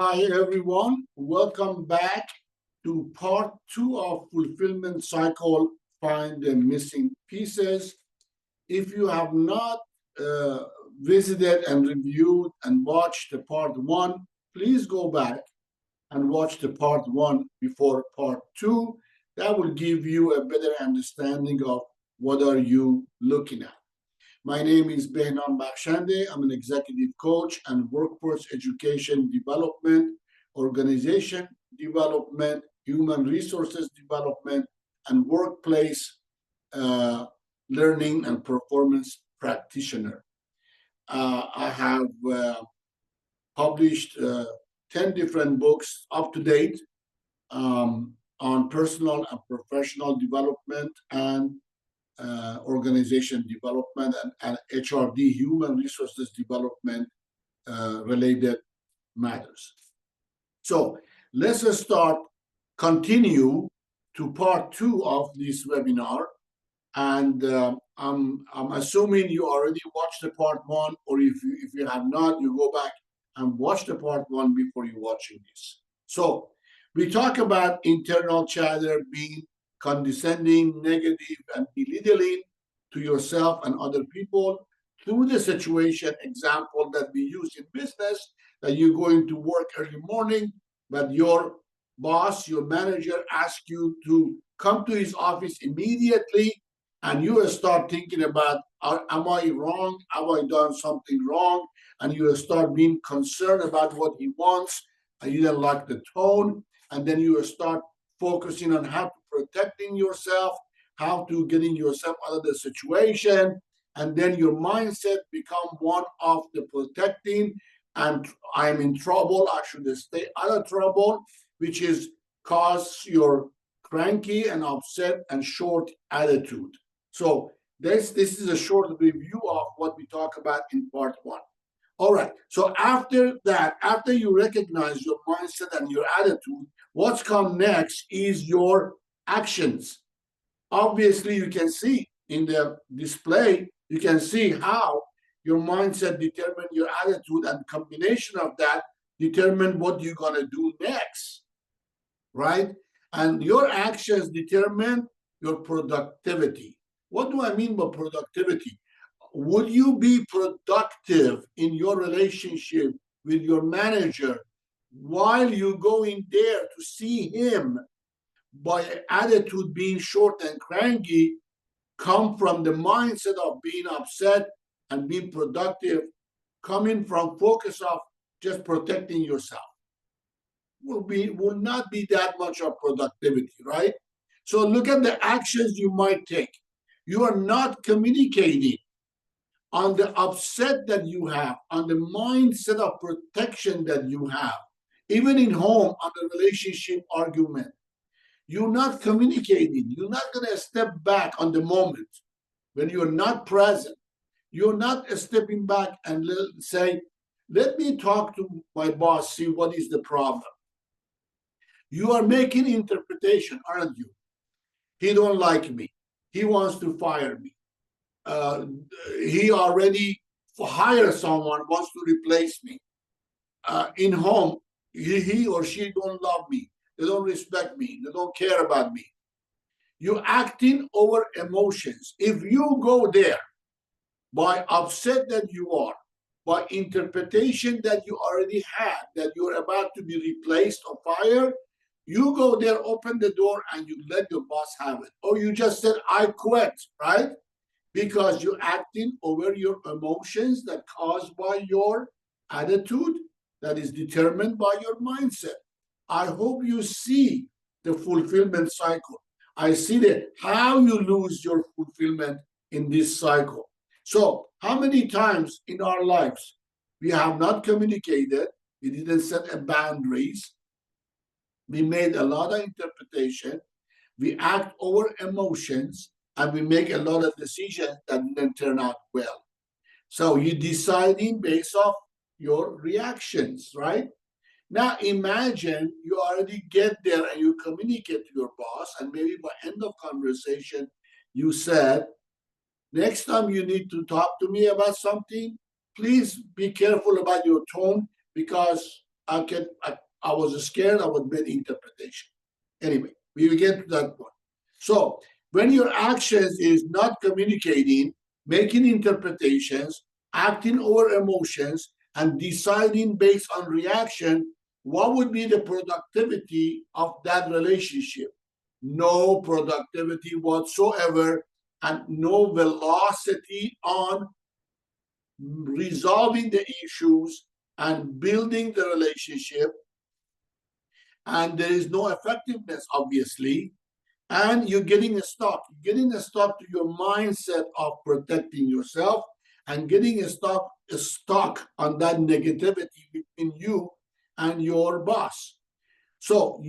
Hi, everyone. Welcome back to part two of Fulfillment Cycle, Find the Missing Pieces. If you have not uh, visited and reviewed and watched the part one, please go back and watch the part one before part two. That will give you a better understanding of what are you looking at. My name is Behnam Bakhshandeh. I'm an executive coach and workforce education development, organization development, human resources development, and workplace uh, learning and performance practitioner. I have published 10 different books up to date on personal and professional development and organization development and HRD, human resources development related matters. So let's continue to part two of this webinar. And I'm assuming you already watched the part one, or if you have not, you go back and watch the part one before you're watching this. So we talk about internal chatter being condescending, negative, and belittling to yourself and other people through the situation example that we use in business, that you're going to work early morning, but your boss, your manager asks you to come to his office immediately, and you start thinking about, am I wrong? Have I done something wrong? And you start being concerned about what he wants, and you don't like the tone, and then you start focusing on how to protecting yourself, how to getting yourself out of the situation, and then your mindset become one of the protecting, and I'm in trouble, I should stay out of trouble, which is cause your cranky and upset and short attitude. So this is a short review of what we talk about in part one. All right, so after that, after you recognize your mindset and your attitude, what's come next is your actions. Obviously, you can see in the display, you can see how your mindset determine your attitude, and combination of that determine what you're going to do next, right? And your actions determine your productivity. What do I mean by productivity? Would you be productive in your relationship with your manager while you're going there to see him by attitude being short and cranky, come from the mindset of being upset and being productive, coming from focus of just protecting yourself? Will not be that much of productivity, right? So look at the actions you might take. You are not communicating on the upset that you have, on the mindset of protection that you have, even in home, on the relationship argument. You're not communicating. You're not going to step back on the moment when you're not present. You're not stepping back and say, let me talk to my boss, see what is the problem. You are making interpretation, aren't you? He don't like me. He wants to fire me. He already hired someone, wants to replace me. In home, he or she don't love me. They don't respect me. They don't care about me. You're acting over emotions. If you go there by upset that you are, by interpretation that you already had, that you're about to be replaced or fired, you go there, open the door, and you let your boss have it. Or you just said, I quit, right? Because you're acting over your emotions that caused by your attitude that is determined by your mindset. I hope you see the fulfillment cycle. I see that how you lose your fulfillment in this cycle. So how many times in our lives we have not communicated, we didn't set boundaries, we made a lot of interpretation, we act over emotions, and we make a lot of decisions that didn't turn out well. So you're deciding based off your reactions, right? Now imagine you already get there and you communicate to your boss, and maybe by end of conversation, you said, next time you need to talk to me about something, please be careful about your tone, because I was scared, I would make interpretation. Anyway, we get to that point. So when your actions is not communicating, making interpretations, acting over emotions, and deciding based on reaction, what would be the productivity of that relationship? No productivity whatsoever, and no velocity on resolving the issues and building the relationship. And there is no effectiveness, obviously. And you're getting stuck. You're getting stuck to your mindset of protecting yourself and getting stuck on that negativity between you and your boss. So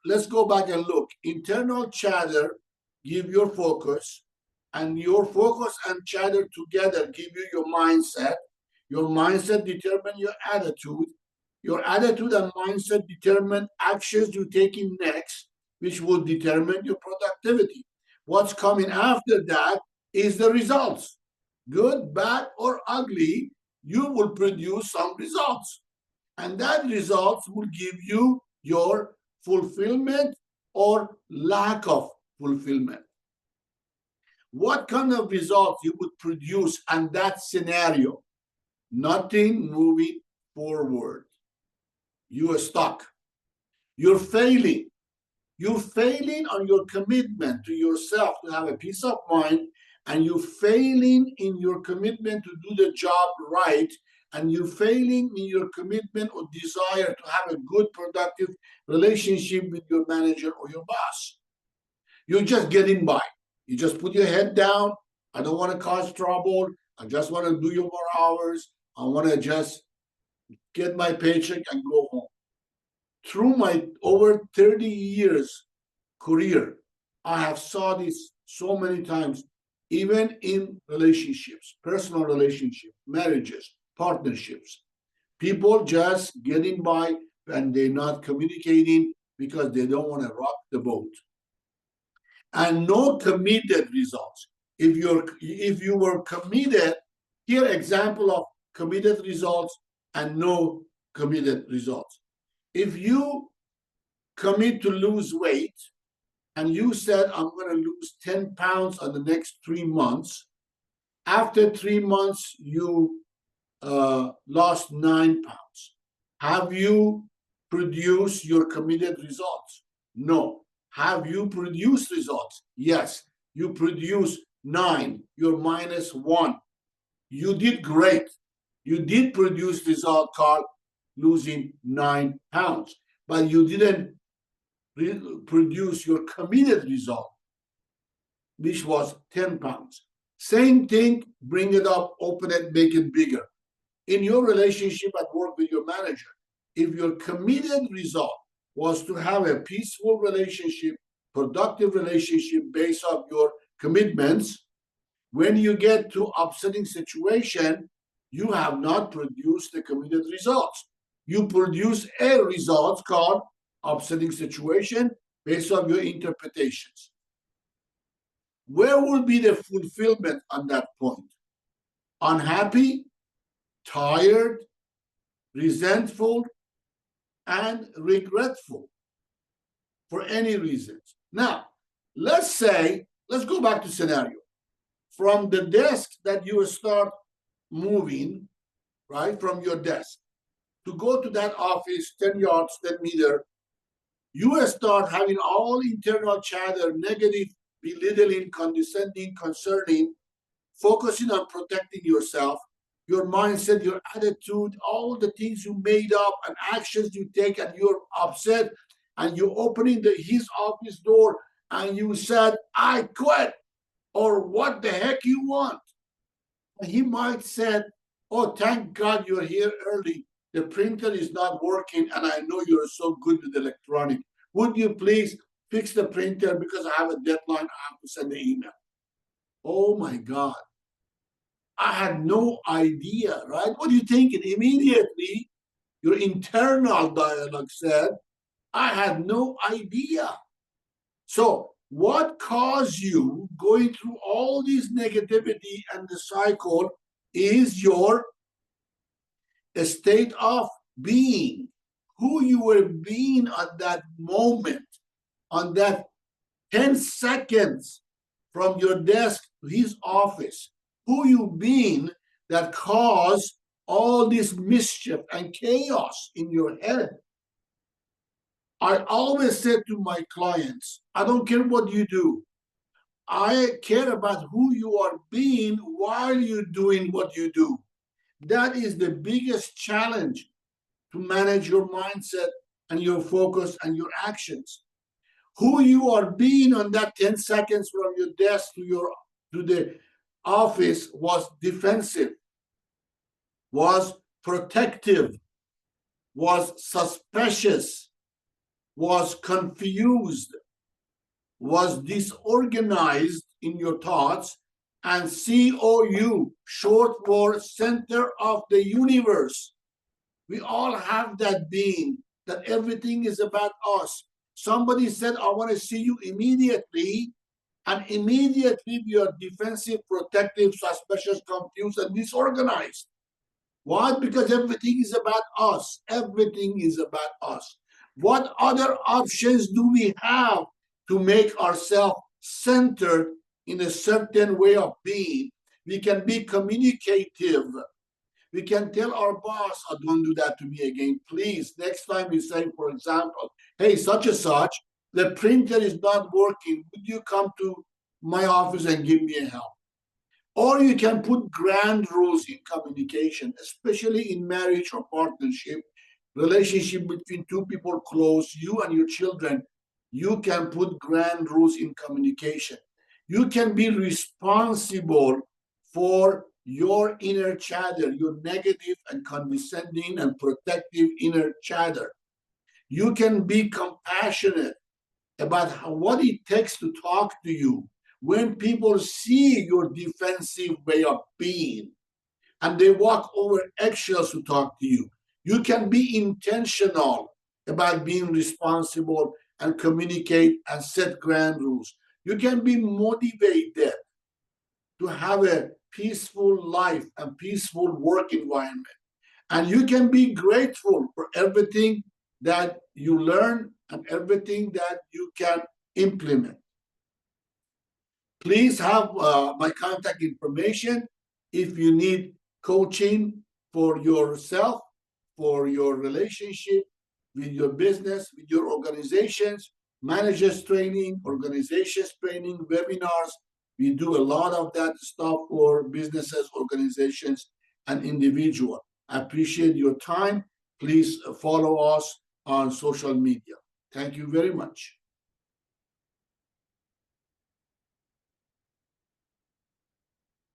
let's go back and look. Internal chatter give your focus, and your focus and chatter together give you your mindset. Your mindset determine your attitude. Your attitude and mindset determine actions you take in next, which will determine your productivity. What's coming after that is the results. Good, bad, or ugly, you will produce some results. And that results will give you your fulfillment or lack of fulfillment. What kind of results you would produce in that scenario? Nothing moving forward. You are stuck. You're failing. You're failing on your commitment to yourself to have a peace of mind, and you're failing in your commitment to do the job right, and you're failing in your commitment or desire to have a good, productive relationship with your manager or your boss. You're just getting by. You just put your head down. I don't want to cause trouble. I just want to do your more hours. I want to just get my paycheck and go home. Through my over 30 years career, I have saw this so many times, even in relationships, personal relationships, marriages, partnerships. People just getting by and they're not communicating because they don't want to rock the boat. And no committed results. If you were committed, here example of committed results and no committed results. If you commit to lose weight and you said, I'm going to lose 10 pounds in the next 3 months, after 3 months, you lost 9 pounds. Have you produced your committed results? No. Have you produced results? Yes. You produced 9. You're minus 1. You did great. You did produce result, Carl, losing 9 pounds, but you didn't produce your committed result, which was 10 pounds. Same thing, bring it up, open it, make it bigger. In your relationship at work with your manager, if your committed result was to have a peaceful relationship, productive relationship based on your commitments, when you get to upsetting situation, you have not produced the committed results. You produce a result called upsetting situation based on your interpretations. Where will be the fulfillment on that point? Unhappy, tired, resentful, and regretful for any reasons. Now, let's go back to scenario. From the desk that you start moving, right, from your desk, to go to that office, 10 yards, 10 meters, you start having all internal chatter, negative, belittling, condescending, concerning, focusing on protecting yourself, your mindset, your attitude, all the things you made up and actions you take, and you're upset, and you're opening his office door, and you said, I quit, or what the heck you want? He might said, oh, thank God you're here early. The printer is not working, and I know you're so good with electronic. Would you please fix the printer because I have a deadline, I have to send an email. Oh my God. I had no idea, right? What are you thinking? Immediately, your internal dialogue said, I had no idea. So what caused you going through all this negativity and the cycle is your state of being. who you were being at that moment, on that 10 seconds from your desk to his office, who you being that caused all this mischief and chaos in your head. I always said to my clients, I don't care what you do. I care about who you are being while you're doing what you do. That is the biggest challenge to manage your mindset and your focus and your actions. Who you are being on that 10 seconds from your desk to the office was defensive, was protective, was suspicious, was confused, was disorganized in your thoughts, and COU, short for center of the universe. We all have that being, that everything is about us. Somebody said, I want to see you immediately, and immediately we are defensive, protective, suspicious, confused, and disorganized. Why? Because everything is about us. Everything is about us. What other options do we have to make ourselves centered in a certain way of being? We can be communicative. We can tell our boss, oh, don't do that to me again, please. Next time we say, for example, hey, such and such, the printer is not working. Would you come to my office and give me a help? Or you can put grand rules in communication, especially in marriage or partnership, relationship between two people close, you and your children. You can put grand rules in communication. You can be responsible for your inner chatter, your negative and condescending and protective inner chatter. You can be compassionate about what it takes to talk to you when people see your defensive way of being and they walk over eggshells to talk to you. You can be intentional about being responsible and communicate and set grand rules. You can be motivated to have a peaceful life and peaceful work environment. And you can be grateful for everything that you learn and everything that you can implement. Please have my contact information if you need coaching for yourself, for your relationship, with your business, with your organizations, managers training, organizations training, webinars. We do a lot of that stuff for businesses, organizations, and individuals. I appreciate your time. Please follow us on social media. Thank you very much.